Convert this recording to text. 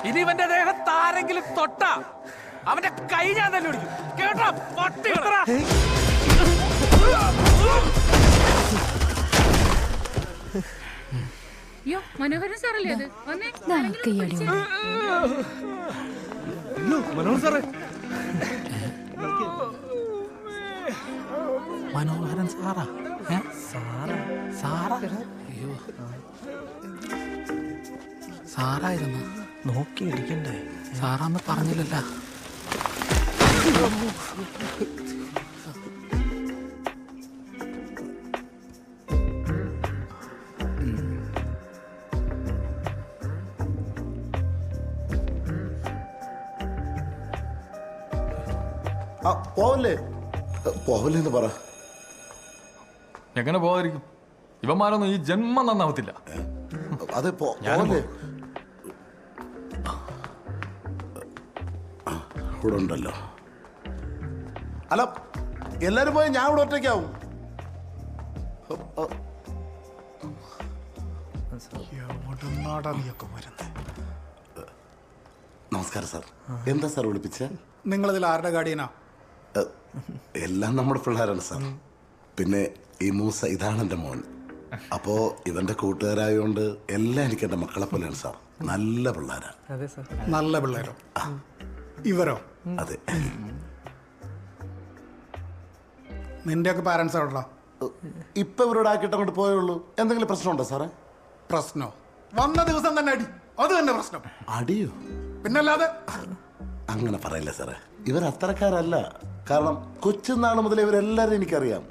ഇനി ഇവന്റെ ദേഹത്ത് ആരെങ്കിലും തൊട്ട അവന്റെ കൈ ഞാൻ തന്നെ പിടിക്കും. കേട്ടോ പട്ടി? അയ്യോ മനോഹരൻ സാറല്ലേ അത്? മനോഹരൻ സാറേ. മനോഹരൻ സാറാ? സാറാ? അയ്യോ സാറായിരുന്നു. നോക്കി ഇടിക്കണ്ടേ? സാറാന്ന് പറഞ്ഞില്ലല്ല. പോവല്ലേ പോവല്ലേന്ന് പറ. എങ്ങനെ പോകാതിരിക്കും? ഇവന്മാരൊന്നും ഈ ജന്മം നന്നാവത്തില്ല. അതെ പോവല്ലേ. ഇവിടെ ഉണ്ടല്ലോ. അല്ല എല്ലാരും പോയി ഞാൻ ഇവിടെ ഒറ്റയ്ക്കാവും. നമസ്കാരം സാർ. എന്താ സാർ വിളിപ്പിച്ച? നിങ്ങളിതിൽ ആരുടെ ഗാർഡിയനാ? എല്ലാം നമ്മുടെ പിള്ളേരാണ് സാർ. പിന്നെ ഈ മൂസ ഇതാണ് എൻ്റെ മോൻ. അപ്പോ ഇവന്റെ കൂട്ടുകാരായോണ്ട് എല്ലാം എനിക്ക് എൻ്റെ മക്കളെ പോലെയാണ് സാർ. നല്ല പിള്ളേരാ. നല്ല പിള്ളേരോ? ഇവരോ? അതെ. നിന്റെയൊക്കെ പാരന്റ്സ് എവിടാ? ഇപ്പൊ ഇവരോട് ആക്കിയിട്ട് അങ്ങോട്ട് പോയുള്ളൂ. എന്തെങ്കിലും പ്രശ്നമുണ്ടോ സാറേ? പ്രശ്നോ? വന്ന ദിവസം തന്നെ അടി. അത് തന്നെ പ്രശ്നം. അടിയോ? പിന്നല്ലാതെ. അങ്ങനെ പറയില്ല സാറേ. ഇവർ അത്തരക്കാരല്ല. കാരണം കൊച്ചുനാൾ മുതലേ ഇവരെല്ലാവരും എനിക്കറിയാം.